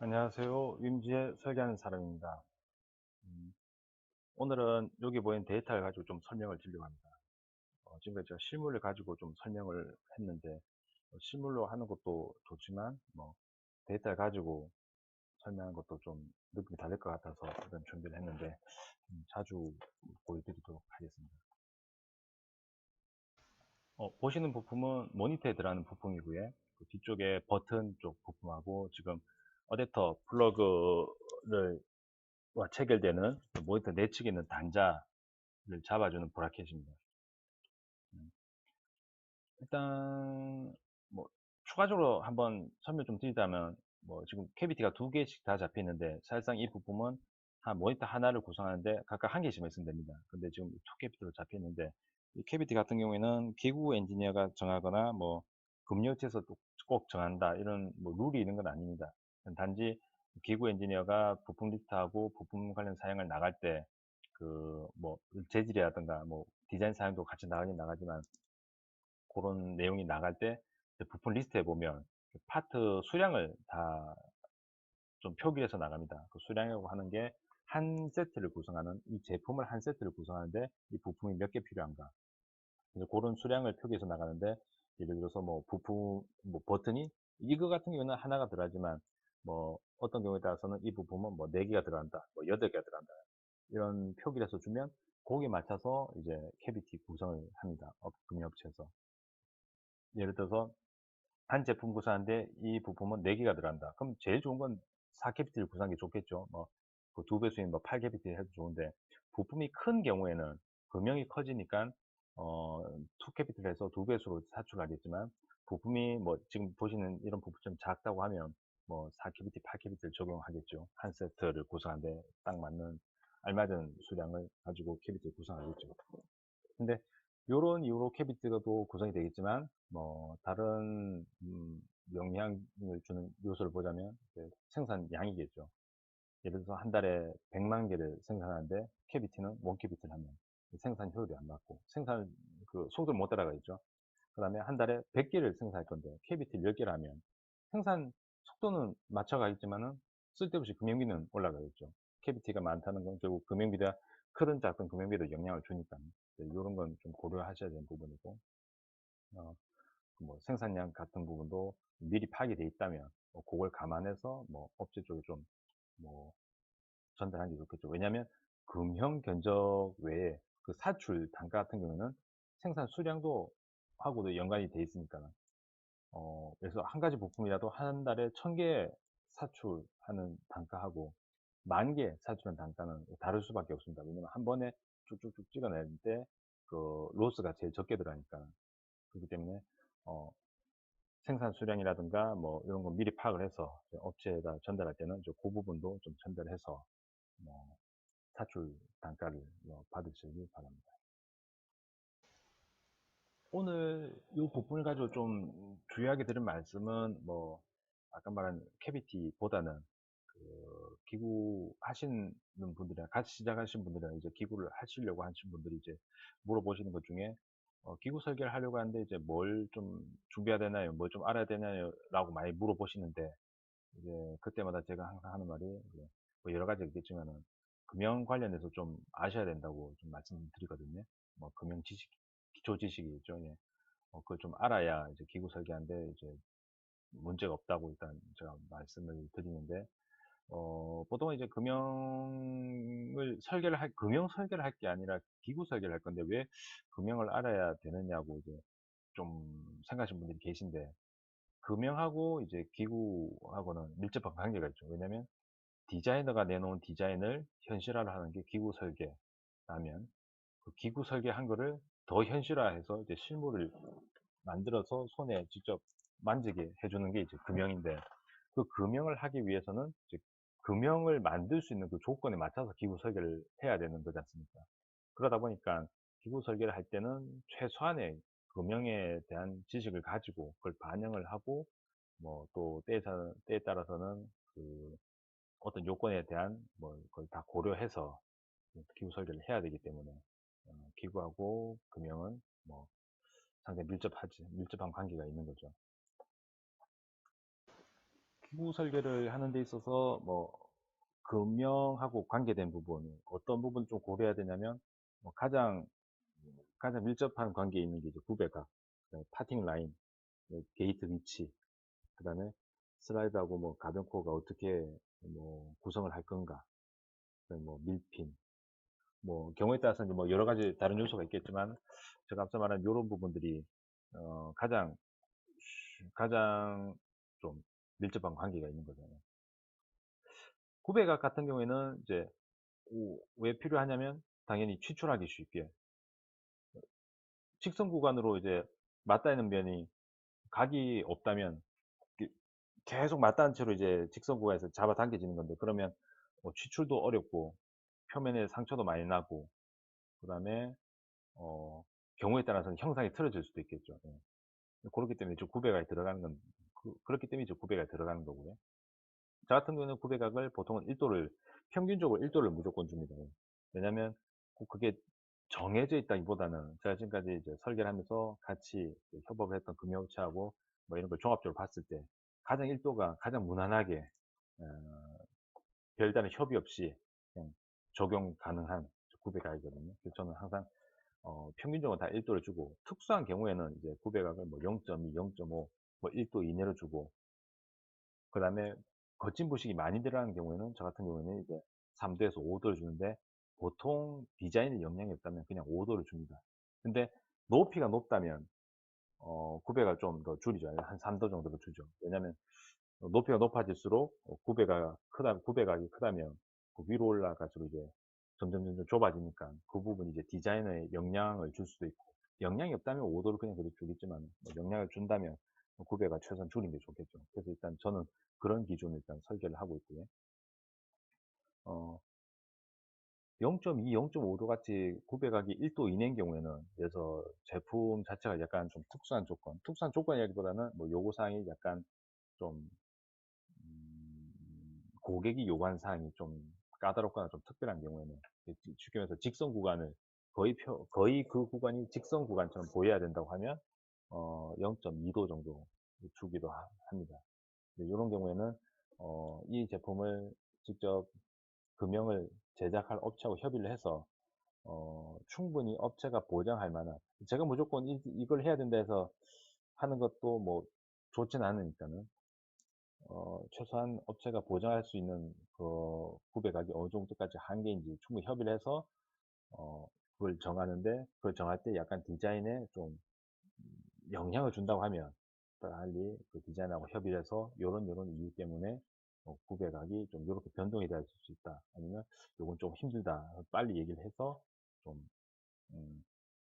안녕하세요. 임지에 설계하는 사람입니다. 음, 오늘은 여기 보이는 데이터를 가지고 좀 설명을 드리려고 합니다. 지금까지 제가 실물을 가지고 좀 설명을 했는데, 실물로 하는 것도 좋지만, 데이터를 가지고 설명하는 것도 좀 느낌이 다를 것 같아서 이런 준비를 했는데, 자주 보여드리도록 하겠습니다. 보시는 부품은 모니터에 들어가는 부품이고요. 그 뒤쪽에 버튼 쪽 부품하고 지금 어댑터 플러그를 와 체결되는 그 모니터 내측에 있는 단자를 잡아주는 브라켓입니다. 음, 일단 뭐 추가적으로 한번 설명 좀 드리자면 지금 캐비티가 두 개씩 다 잡혀 있는데 사실상 이 부품은 한 모니터 하나를 구성하는데 각각 한 개씩만 있으면 됩니다. 근데 지금 투 캐비티로 잡혀 있는데 이 캐비티 같은 경우에는 기구 엔지니어가 정하거나 금융업체에서 꼭 정한다 이런 룰이 있는 건 아닙니다. 단지 기구 엔지니어가 부품 리스트하고 부품 관련 사양을 나갈 때 재질이라든가 디자인 사양도 같이 나가긴 나가지만 그런 내용이 나갈 때 부품 리스트에 보면 파트 수량을 다 좀 표기해서 나갑니다. 그 수량이라고 하는 게 한 세트를 구성하는 이 제품을 한 세트를 구성하는데 이 부품이 몇 개 필요한가. 그래서 그런 수량을 표기해서 나가는데 예를 들어서 부품 버튼이 이거 같은 경우는 하나가 들어가지만 어떤 경우에 따라서는 이 부품은 4개가 들어간다, 8개가 들어간다 이런 표기를 해서 주면 거기에 맞춰서 이제 캐비티 구성을 합니다. 금융업체에서. 예를 들어서 한 제품 구성하는데 이 부품은 4개가 들어간다. 그럼 제일 좋은 건 4캐비티를 구성하는 게 좋겠죠. 그 2배수인 8캐비티 해도 좋은데 부품이 큰 경우에는 금형이 커지니까 2캐비티를 해서 2배수로 사출하겠지만 부품이 지금 보시는 이런 부품처럼 작다고 하면 4캐비티, 8캐비티를 적용하겠죠. 한 세트를 구성하는데 딱 맞는 알맞은 수량을 가지고 캐비티를 구성하겠죠. 근데 요런 이유로 캐비티가 또 구성이 되겠지만 다른 영향을 주는 요소를 보자면 생산량이겠죠. 예를 들어서 한 달에 100만 개를 생산하는데 캐비티는 원 캐비티를 하면 생산 효율이 안 맞고 생산 그 속도를 못 따라가겠죠. 그 다음에 한 달에 100개를 생산할 건데 캐비티를 10개를 하면 생산 속도는 맞춰가겠지만은 쓸데없이 금형비는 올라가겠죠. 캐비티가 많다는 건 결국 금형비가 크든 작든 금형비도 영향을 주니까 이런 건 좀 고려하셔야 되는 부분이고 어, 생산량 같은 부분도 미리 파악이 돼 있다면 그걸 감안해서 업체 쪽에 좀 전달하는 게 좋겠죠. 왜냐하면 금형 견적 외에 그 사출 단가 같은 경우는 생산 수량도 하고도 연관이 돼 있으니까 그래서 한 가지 부품이라도 한 달에 1000개 사출하는 단가하고 10,000개 사출하는 단가는 다를 수밖에 없습니다. 왜냐면 한 번에 쭉쭉쭉 찍어낼 때 그 로스가 제일 적게 들어가니까. 그렇기 때문에 어, 생산 수량이라든가 이런 거 미리 파악을 해서 업체에다 전달할 때는 그 부분도 좀 전달해서 뭐 사출 단가를 받으시기 바랍니다. 오늘 이 부분을 가지고 좀 주의하게 드린 말씀은 아까 말한 캐비티보다는 기구 하시는 분들이랑 같이 시작하신 분들이랑 이제 기구를 하시려고 하신 분들이 이제 물어보시는 것 중에 기구 설계를 하려고 하는데 이제 뭘 좀 준비해야 되나요? 뭘 좀 알아야 되나요? 라고 많이 물어보시는데 이제 그때마다 제가 항상 하는 말이 이제 여러 가지 있겠지만은 금융 관련해서 좀 아셔야 된다고 좀 말씀드리거든요. 금융 지식, 기초 지식이겠죠. 예. 그걸 좀 알아야 이제 기구 설계하는데 이제 문제가 없다고 일단 제가 말씀을 드리는데 보통은 이제 금융 설계를 할 게 아니라 기구 설계를 할 건데 왜 금융을 알아야 되느냐고 이제 좀 생각하시는 분들이 계신데 금융하고 이제 기구하고는 밀접한 관계가 있죠. 왜냐면 디자이너가 내놓은 디자인을 현실화를 하는 게 기구 설계라면 그 기구 설계한 거를 더 현실화해서 이제 실물을 만들어서 손에 직접 만지게 해주는 게 이제 금형인데 그 금형을 하기 위해서는 이제 금형을 만들 수 있는 그 조건에 맞춰서 기구 설계를 해야 되는 거지 않습니까? 그러다 보니까 기구 설계를 할 때는 최소한의 금형에 대한 지식을 가지고 그걸 반영을 하고 또 때에 따라서는 그 어떤 요건에 대한 그걸 다 고려해서 기구 설계를 해야 되기 때문에 기구하고 금형은 상당히 밀접한 관계가 있는 거죠. 기부 설계를 하는 데 있어서 뭐 금형하고 관계된 부분, 어떤 부분 좀 고려해야 되냐면, 뭐 가장 밀접한 관계에 있는 게 이제 구배각, 그다음에 파팅 라인, 게이트 위치, 그 다음에 슬라이드하고 뭐 가변코어가 어떻게 뭐 구성을 할 건가, 그다음에 뭐 밀핀, 뭐 경우에 따라서 이제 뭐 여러 가지 다른 요소가 있겠지만, 제가 앞서 말한 이런 부분들이 가장 좀 밀접한 관계가 있는 거잖아요. 구배각 같은 경우에는 이제 왜 필요하냐면, 당연히 취출하기 쉽게 직선 구간으로 이제 맞닿아 있는 면이 각이 없다면 계속 맞닿은 채로 이제 직선 구간에서 잡아당겨지는 건데, 그러면 뭐 취출도 어렵고 표면에 상처도 많이 나고, 그다음에 어 경우에 따라서는 형상이 틀어질 수도 있겠죠. 예. 그렇기 때문에 저 구배각이 들어가는 건, 그렇기 때문에 저 구배각이 들어가는 거고요. 저 같은 경우는 구배각을 보통은 1도를, 평균적으로 1도를 무조건 줍니다. 예. 왜냐면 꼭 그게 정해져 있다기보다는, 제가 지금까지 이제 설계를 하면서 같이 협업을 했던 금융업체하고 뭐 이런 걸 종합적으로 봤을 때 가장 1도가 가장 무난하게, 어, 별다른 협의 없이 그냥 적용 가능한 구배각이거든요. 그래서 저는 항상 평균적으로 다 1도를 주고, 특수한 경우에는 이제 구배각을 뭐 0.2, 0.5, 뭐 1도 이내로 주고, 그 다음에 거친 부식이 많이 들어가는 경우에는, 저 같은 경우에는 이제 3도에서 5도를 주는데, 보통 디자인에 영향이 없다면 그냥 5도를 줍니다. 근데 높이가 높다면 구배가 좀 더 줄이죠. 한 3도 정도로 주죠. 왜냐하면 높이가 높아질수록 구배각이 크다면 그 위로 올라갈수록 이제 점점 좁아지니까, 그 부분이 이제 디자인에 영향을 줄 수도 있고, 영향이 없다면 5도를 그냥 그대로 주겠지만, 뭐 영향을 준다면 구배가 최소한 줄이는 게 좋겠죠. 그래서 일단 저는 그런 기준으로 일단 설계를 하고 있고요. 어, 0.2, 0.5도 같이 구배각이 1도 이내인 경우에는, 그래서 제품 자체가 약간 좀 특수한 조건이라기보다는 뭐 요구사항이 약간 좀 고객이 요구한 사항이 좀 까다롭거나 좀 특별한 경우에는, 쉽게 말해서 직선 구간을 거의 그 구간이 직선 구간처럼 보여야 된다고 하면 0.2도 정도 주기도 합니다. 이런 경우에는 이 제품을 직접 금형을 제작할 업체하고 협의를 해서 충분히 업체가 보장할 만한, 제가 무조건 이걸 해야 된다 해서 하는 것도 뭐 좋지는 않으니까는, 최소한 업체가 보장할 수 있는 그 구배각이 어느 정도까지 한계인지 충분히 협의를 해서 그걸 정하는데, 그걸 정할 때 약간 디자인에 좀 영향을 준다고 하면 빨리 그 디자인하고 협의를 해서 요런 이유 때문에 구배각이 좀 이렇게 변동이 될 수 있다, 아니면 요건 좀 힘들다, 빨리 얘기를 해서 좀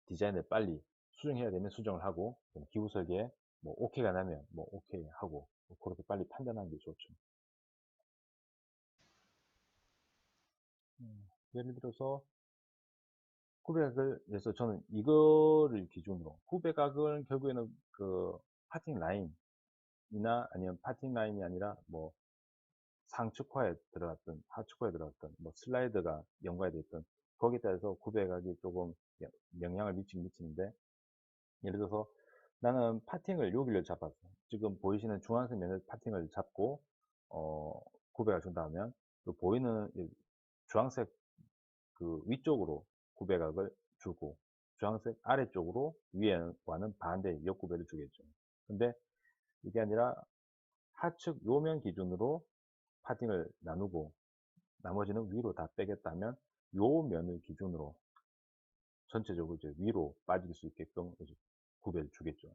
디자인을 빨리 수정해야 되면 수정을 하고, 기부 설계에 뭐 오케이가 나면 뭐 오케이 하고, 그렇게 빨리 판단하는 게 좋죠. 예를 들어서 후백을, 그래서 저는 이거를 기준으로, 후백각은 결국에는 그 파팅 라인이나, 아니면 파팅 라인이 아니라 뭐 상측화에 들어갔던 하측화에 들어갔던 뭐 슬라이드가 연관되어 있던, 거기에 따라서 구배각이 조금 영향을 미치는데, 예를 들어서 나는 파팅을 여기를 잡았어. 지금 보이시는 중앙색 면을 파팅을 잡고 구배가 준다 하면, 그 보이는 이 주황색 그 위쪽으로 구배각을 주고, 주황색 아래쪽으로 위에와는 반대 역구배를 주겠죠. 근데 이게 아니라 하측 요면 기준으로 파팅을 나누고 나머지는 위로 다 빼겠다면, 요 면을 기준으로 전체적으로 이제 위로 빠질 수 있게끔 이제 구배를 주겠죠.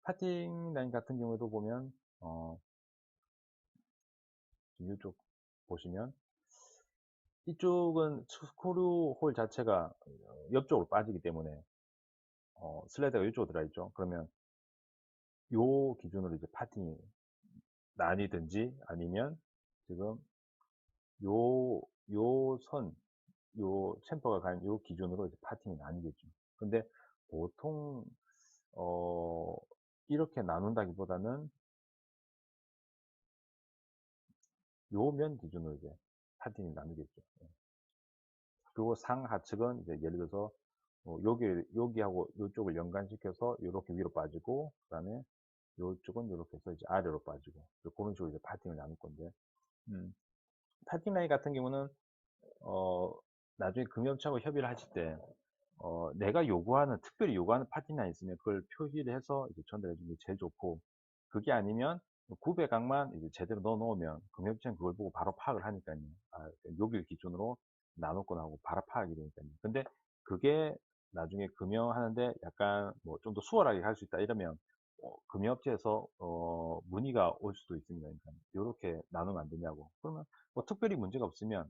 파팅 라인 같은 경우에도 보면 이쪽 보시면, 이쪽은 스크류 홀 자체가 옆쪽으로 빠지기 때문에 슬라이드가 이쪽으로 들어있죠. 그러면 요 기준으로 이제 파팅이 나뉘든지, 아니면 지금 요, 요 챔퍼가 가는 요 기준으로 이제 파팅이 나뉘겠죠. 근데 보통, 어, 이렇게 나눈다기보다는 요 면 기준으로 이제 파팅이 나누겠죠. 예. 그리고 상하측은 이제 예를 들어서 여기하고 이쪽을 연관시켜서 이렇게 위로 빠지고, 그 다음에 요쪽은 이렇게 해서 이제 아래로 빠지고 그런 식으로 이제 파팅을 나눌 건데, 파팅 라인 같은 경우는 어, 나중에 금융업체하고 협의를 하실 때, 내가 요구하는, 특별히 요구하는 파팅라인 있으면 그걸 표시를 해서 이제 전달해 주는 게 제일 좋고, 그게 아니면 900강만 이제 제대로 넣어 놓으면 금융업체는 그걸 보고 바로 파악을 하니까요. 아, 여기를 기준으로 나눴구나 하고 바로 파악이 되니까요. 근데 그게 나중에 금융하는데 약간 뭐 좀 더 수월하게 할 수 있다 이러면 금융업체에서 문의가 올 수도 있습니다. 그러니까 이렇게 나누면 안 되냐고. 그러면 뭐 특별히 문제가 없으면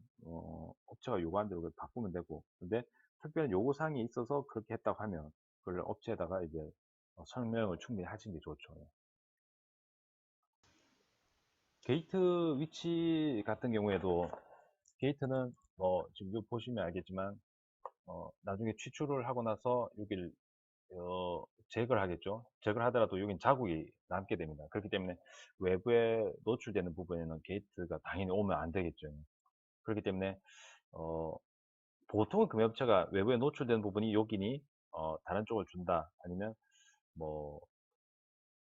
업체가 요구한 대로 바꾸면 되고, 근데 특별한 요구사항이 있어서 그렇게 했다고 하면 그걸 업체에다가 이제 설명을 충분히 하시는 게 좋죠. 예. 게이트 위치 같은 경우에도 게이트는 지금 여기 보시면 알겠지만 나중에 취출을 하고 나서 여기를 제거를 하겠죠. 제거를 하더라도 여긴 자국이 남게 됩니다. 그렇기 때문에 외부에 노출되는 부분에는 게이트가 당연히 오면 안 되겠죠. 그렇기 때문에 어, 보통은 금융업체가 외부에 노출되는 부분이 여기니 다른 쪽을 준다, 아니면 뭐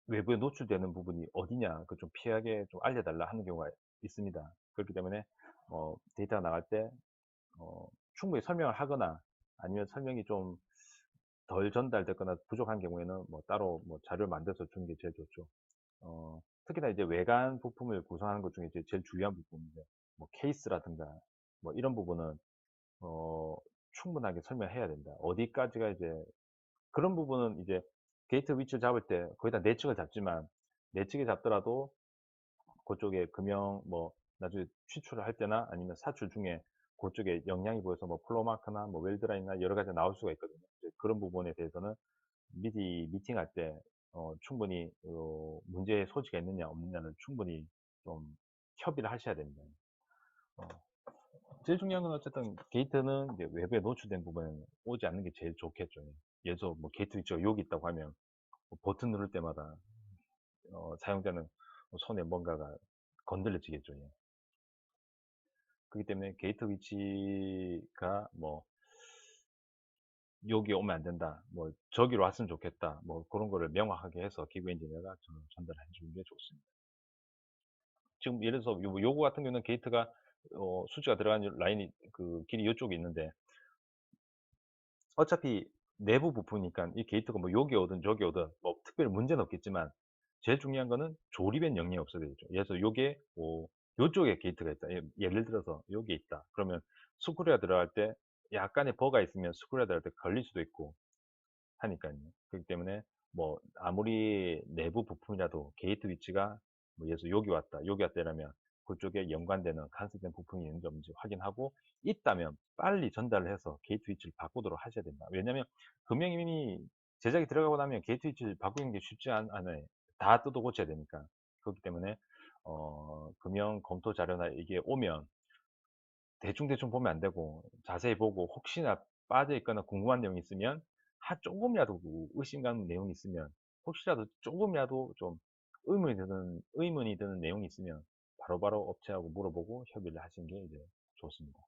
외부에 노출되는 부분이 어디냐 그 좀 피하게 좀 알려달라 하는 경우가 있습니다. 그렇기 때문에 데이터가 나갈 때 충분히 설명을 하거나, 아니면 설명이 좀 덜 전달됐거나 부족한 경우에는 뭐 따로 뭐 자료를 만들어서 주는 게 제일 좋죠. 특히나 이제 외관 부품을 구성하는 것 중에 제일 중요한 부분인데, 뭐 케이스라든가 뭐 이런 부분은 어, 충분하게 설명해야 된다. 어디까지가 이제, 그런 부분은 이제 게이트 위치를 잡을 때 거의 다 내측을 잡지만, 내측에 잡더라도 그쪽에 금형 뭐 나중에 취출을 할 때나 아니면 사출 중에 그쪽에 영향이 보여서 뭐 플로마크나 뭐 웰드라인이나 여러 가지 나올 수가 있거든요. 이제 그런 부분에 대해서는 미리 미팅할 때 충분히 문제의 소지가 있느냐 없느냐를 충분히 좀 협의를 하셔야 됩니다. 어, 제일 중요한 건 어쨌든 게이트는 이제 외부에 노출된 부분에 오지 않는 게 제일 좋겠죠. 예를 들어 뭐 게이트 위치가 여기 있다고 하면 뭐 버튼 누를 때마다 사용자는 손에 뭔가가 건드려지겠죠. 예. 그렇기 때문에 게이트 위치가 뭐 여기 오면 안 된다, 뭐 저기로 왔으면 좋겠다, 뭐 그런 거를 명확하게 해서 기부 엔지니어가 전달해 주는 게 좋습니다. 지금 예를 들어서 요거 같은 경우는 게이트가 수지가 들어간 라인이 그 길이 이쪽에 있는데, 어차피 내부 부품이니까 이 게이트가 뭐 여기 오든 저기 오든 뭐 특별히 문제는 없겠지만, 제일 중요한 거는 조립엔 영향이 없어야 되겠죠. 예를 들어서 요게 뭐 요쪽에 게이트가 있다. 예를 들어서 여기 있다. 그러면 스크류가 들어갈 때 약간의 버가 있으면 스크류가 들어갈 때 걸릴 수도 있고 하니까요. 그렇기 때문에 뭐 아무리 내부 부품이라도 게이트 위치가 뭐 예를 들어서 여기 왔다 이러면 그쪽에 연관되는 간섭된 부품이 있는지 없는지 확인하고, 있다면 빨리 전달을 해서 게이트 위치를 바꾸도록 하셔야 된다. 왜냐하면 금형이 이미 제작이 들어가고 나면 게이트 위치를 바꾸는 게 쉽지 않아요. 다 뜯어 고쳐야 되니까. 그렇기 때문에 금형 검토 자료나 이게 오면 대충대충 보면 안 되고 자세히 보고, 혹시나 빠져 있거나 궁금한 내용이 있으면, 조금이라도 의심 가는 내용이 있으면, 혹시라도 조금이라도 좀 의문이 드는 내용이 있으면 바로바로 업체하고 물어보고 협의를 하시는 게 이제 좋습니다.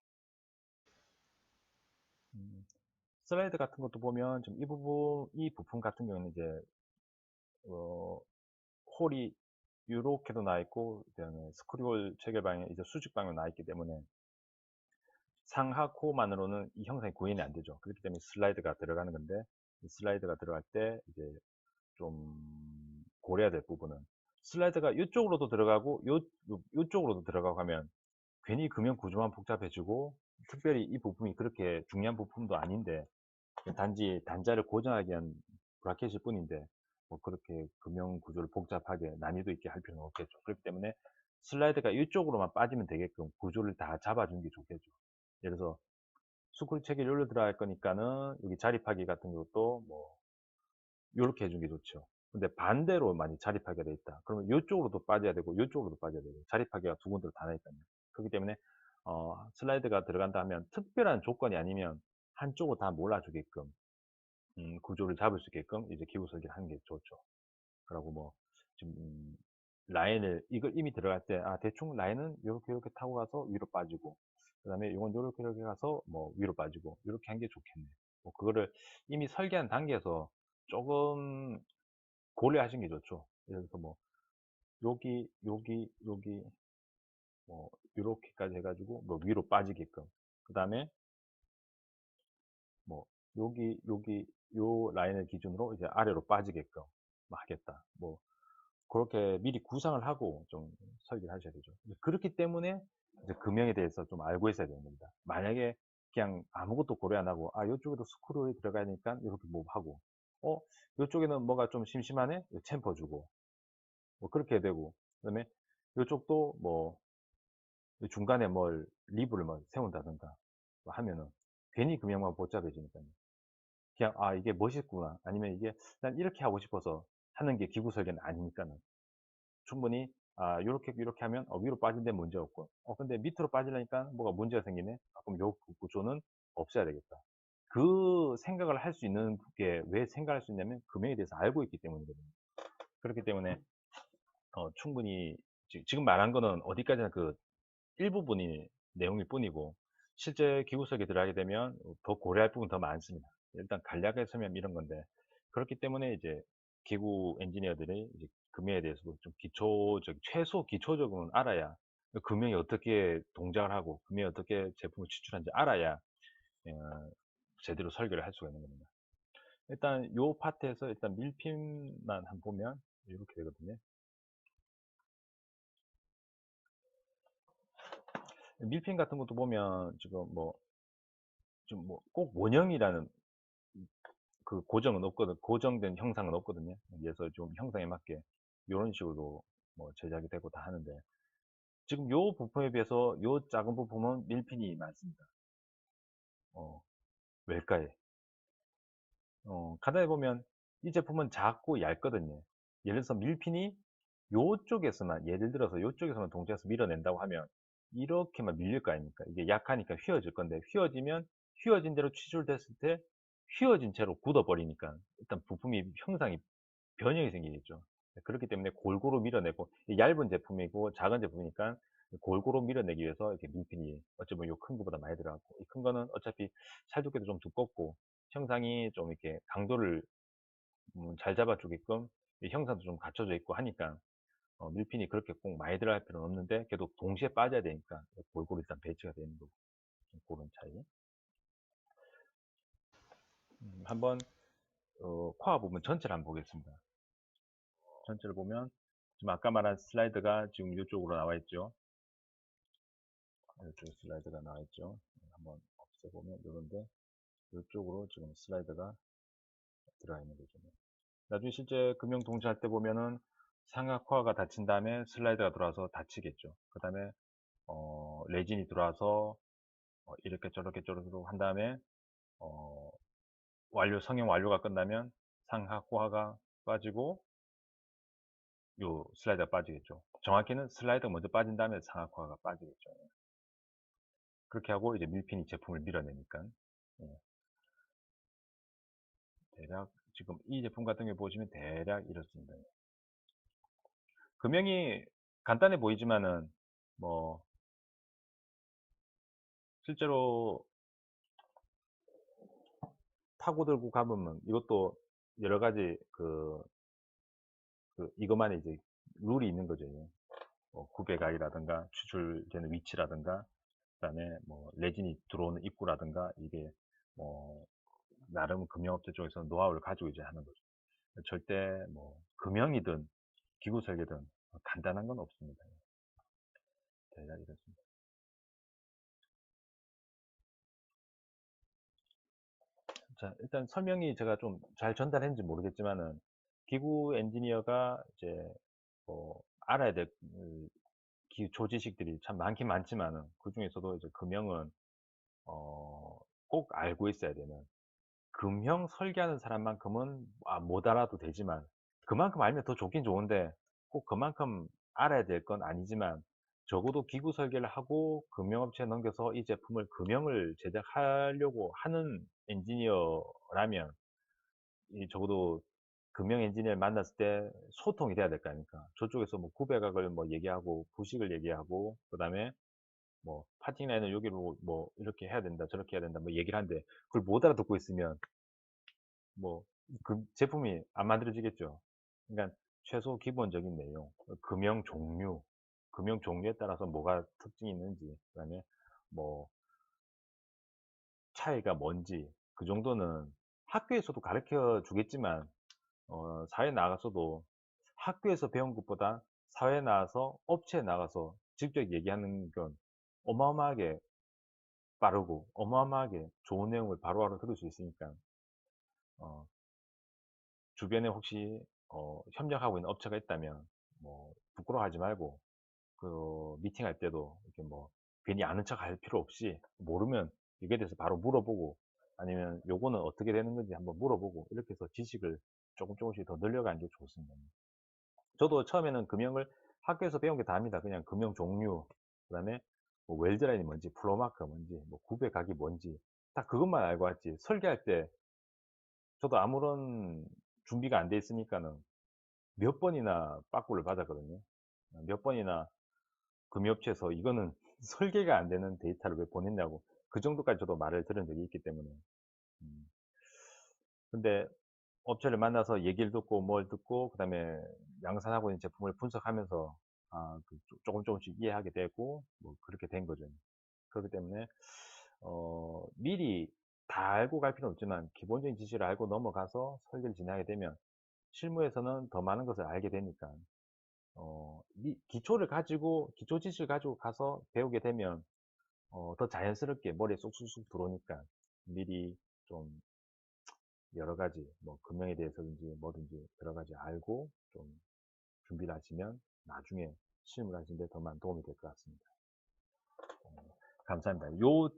음, 슬라이드 같은 것도 보면 좀 이 부품 같은 경우는 이제 어, 홀이 이렇게도 나 있고, 그다음에 스크류홀 체결 방향, 이제 수직 방향 나 있기 때문에 상하 코어만으로는 이 형상이 구현이 안 되죠. 그렇기 때문에 슬라이드가 들어가는 건데, 이 슬라이드가 들어갈 때 이제 좀 고려해야 될 부분은, 슬라이드가 이쪽으로도 들어가고 요쪽으로도 들어가고 하면 괜히 금형 구조만 복잡해지고, 특별히 이 부품이 그렇게 중요한 부품도 아닌데 단지 단자를 고정하기 위한 브라켓일 뿐인데 뭐 그렇게 금형 구조를 복잡하게 난이도 있게 할 필요는 없겠죠. 그렇기 때문에 슬라이드가 이쪽으로만 빠지면 되게끔 구조를 다 잡아주는 게 좋겠죠. 예를 들어서 스크류 체결 여기로 들어갈 거니까는 여기 자립하기 같은 것도 뭐 이렇게 해주는 게 좋죠. 근데 반대로 많이 자립하게 돼 있다. 그러면 이쪽으로도 빠져야 되고 이쪽으로도 빠져야 되고, 자립하기가 두 군데로 다 나있거든요. 그렇기 때문에 슬라이드가 들어간다 하면 특별한 조건이 아니면 한쪽으로 다 몰아주게끔 구조를 잡을 수 있게끔 이제 기부 설계를 하는 게 좋죠. 그리고 뭐 지금 라인을 이걸 이미 들어갈 때 대충 라인은 이렇게 타고 가서 위로 빠지고, 그 다음에 이건 이렇게 가서 뭐 위로 빠지고 이렇게 한 게 좋겠네. 뭐 그거를 이미 설계한 단계에서 조금 고려하시는 게 좋죠. 예를 들어서 뭐 여기, 여기, 여기 뭐 요렇게까지 해가지고 뭐 위로 빠지게끔. 그 다음에 뭐 여기, 여기 요 라인을 기준으로 이제 아래로 빠지게끔 뭐 하겠다. 뭐 그렇게 미리 구상을 하고 좀 설계를 하셔야 되죠. 그렇기 때문에 이제 금형에 대해서 좀 알고 있어야 되는 겁니다. 만약에 그냥 아무것도 고려 안 하고, 아, 이쪽에도 스크롤이 들어가야 되니까 이렇게 뭐 하고, 이쪽에는 뭐가 좀 심심하네? 챔퍼 주고, 뭐 그렇게 되고, 그 다음에 이쪽도 뭐 중간에 뭘, 리브를 뭐 세운다든가 뭐 하면은 괜히 금형만 복잡해지니까요. 그냥, 아, 이게 멋있구나. 아니면 이게 난 이렇게 하고 싶어서 하는 게 기구 설계는 아니니까는. 충분히 요렇게 요렇게 하면 위로 빠진 데 문제 없고 근데 밑으로 빠지려니까 뭐가 문제가 생기네. 그럼 요 구조는 없애야 되겠다. 그 생각을 할 수 있는 게 왜 생각할 수 있냐면 금형에 대해서 알고 있기 때문이거든요. 그렇기 때문에 충분히 지금 말한 거는 어디까지나 그 일부분이 내용일 뿐이고 실제 기구석에 들어가게 되면 더 고려할 부분 더 많습니다. 일단 간략하게 설명 이런 건데 그렇기 때문에 이제 기구 엔지니어들이 이제 금형에 대해서도 좀 기초적 최소 기초적으로는 알아야 금형이 어떻게 동작을 하고 금형이 어떻게 제품을 추출하는지 알아야 제대로 설계를 할 수가 있는 겁니다. 일단 요 파트에서 일단 밀핀만 한번 보면 이렇게 되거든요. 밀핀 같은 것도 보면 지금 뭐 좀 뭐 꼭 원형이라는 그 고정은 없거든. 고정된 형상은 없거든요. 그래서 좀 형상에 맞게 이런 식으로 뭐 제작이 되고 다 하는데 지금 요 부품에 비해서 요 작은 부품은 밀핀이 많습니다. 어, 왜일까요? 가다해 보면 이 제품은 작고 얇거든요. 예를 들어서 밀핀이 요쪽에서만, 예를 들어서 요쪽에서만 동작해서 밀어낸다고 하면 이렇게만 밀릴 거 아닙니까? 이게 약하니까 휘어질 건데 휘어지면 휘어진 대로 추출됐을 때 휘어진 채로 굳어버리니까 일단 부품이 형상이 변형이 생기겠죠. 그렇기 때문에 골고루 밀어내고 얇은 제품이고 작은 제품이니까 골고루 밀어내기 위해서 이렇게 밀핀이 어찌 보면 요 큰 거보다 많이 들어가고 이 큰 거는 어차피 살두께도 좀 두껍고 형상이 좀 이렇게 강도를 잘 잡아주게끔 이 형상도 좀 갖춰져 있고 하니까 밀핀이 그렇게 꼭 많이 들어갈 필요는 없는데 그래도 동시에 빠져야 되니까 골고루 일단 배치가 되는 거고 그런 차이. 한번 코어 부분 전체를 한번 보겠습니다. 전체를 보면 지금 아까 말한 슬라이드가 지금 이쪽으로 나와 있죠. 이쪽 슬라이드가 나와 있죠. 한번 없애보면 이런데 이쪽으로 지금 슬라이드가 들어가 있는 거죠. 나중에 실제 금형 동시할 때 보면은 삼각 코어가 닫힌 다음에 슬라이드가 들어와서 닫히겠죠. 그 다음에 레진이 들어와서 이렇게 저렇게 저렇게 한 다음에 어, 성형 완료가 끝나면 상하 코어가 빠지고 요 슬라이드가 빠지겠죠. 정확히는 슬라이드가 먼저 빠진 다음에 상하 코어가 빠지겠죠. 그렇게 하고 이제 밀핀이 제품을 밀어내니까 예, 대략 지금 이 제품 같은 경우 보시면 대략 이렇습니다. 금형이 간단해 보이지만은 뭐 실제로 파고들고 가보면 이것도 여러 가지 이것만의 이제 룰이 있는 거죠. 구배각이라든가 추출되는 위치라든가 그다음에 뭐 레진이 들어오는 입구라든가 이게 뭐 나름 금형업체 쪽에서 노하우를 가지고 이제 하는 거죠. 절대 뭐 금형이든 기구 설계든 간단한 건 없습니다. 대략 이렇습니다. 자, 일단 설명이 제가 좀 잘 전달했는지 모르겠지만은 기구 엔지니어가 이제 뭐 알아야 될 조지식들이 참 많긴 많지만은 그 중에서도 이제 금형은 꼭 알고 있어야 되는 금형 설계하는 사람만큼은 못 알아도 되지만 그만큼 알면 더 좋긴 좋은데 꼭 그만큼 알아야 될 건 아니지만 적어도 기구 설계를 하고 금형업체에 넘겨서 이 제품을 금형을 제작하려고 하는 엔지니어라면 이 적어도 금형 엔지니어를 만났을 때 소통이 돼야 될 거 아닙니까? 저쪽에서 뭐 구배각을 뭐 얘기하고 부식을 얘기하고 그다음에 뭐 파팅 라인을 여기로 뭐 이렇게 해야 된다 저렇게 해야 된다 뭐 얘기를 하는데 그걸 못 알아듣고 있으면 뭐 그 제품이 안 만들어지겠죠. 그러니까 최소 기본적인 내용, 금형 종류, 금형 종류에 따라서 뭐가 특징이 있는지, 그다음에 뭐 차이가 뭔지, 그 정도는 학교에서도 가르쳐 주겠지만 사회에 나가서도 학교에서 배운 것보다 사회에 나가서 업체에 나가서 직접 얘기하는 건 어마어마하게 빠르고 어마어마하게 좋은 내용을 바로바로 들을 수 있으니까 어 주변에 혹시 협력하고 있는 업체가 있다면 뭐 부끄러워하지 말고 미팅할 때도 이렇게 뭐 괜히 아는 척 할 필요 없이 모르면 이거에 대해서 바로 물어보고 아니면 요거는 어떻게 되는 건지 한번 물어보고 이렇게 해서 지식을 조금씩 더 늘려가는 게 좋습니다. 저도 처음에는 금형을 학교에서 배운 게 다입니다. 그냥 금형 종류, 그다음에 뭐 웰드라인이 뭔지, 플로마크 뭔지, 뭐 구배각이 뭔지 딱 그것만 알고 왔지. 설계할 때 저도 아무런 준비가 안 돼 있으니까는 몇 번이나 빠꾸를 받았거든요. 몇 번이나 금융업체에서 이거는 설계가 안 되는 데이터를 왜 보냈냐고 그 정도까지 저도 말을 들은 적이 있기 때문에. 음. 근데 업체를 만나서 얘기를 듣고 뭘 듣고 그다음에 양산하고 있는 제품을 분석하면서 조금씩 이해하게 되고 뭐 그렇게 된 거죠. 그렇기 때문에 미리 다 알고 갈 필요는 없지만 기본적인 지식을 알고 넘어가서 설계를 진행하게 되면 실무에서는 더 많은 것을 알게 되니까 이 기초를 가지고 기초 지식을 가지고 가서 배우게 되면 더 자연스럽게 머리에 쏙쏙쏙 들어오니까 미리 좀 여러 가지 뭐 금융에 대해서든지 뭐든지 여러 가지 알고 좀 준비를 하시면 나중에 시험을 하시는 데 더 많은 도움이 될 것 같습니다. 감사합니다. 요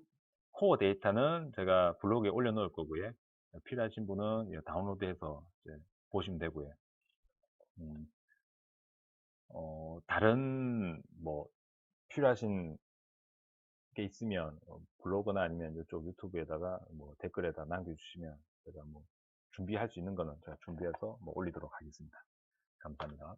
코어 데이터는 제가 블로그에 올려놓을 거고요. 필요하신 분은 다운로드해서 이제 보시면 되고요. 음, 다른 뭐 필요하신 게 있으면 블로그나 아니면 이쪽 유튜브에다가 뭐 댓글에다 남겨주시면 제가 뭐 준비할 수 있는 거는 제가 준비해서 뭐 올리도록 하겠습니다. 감사합니다.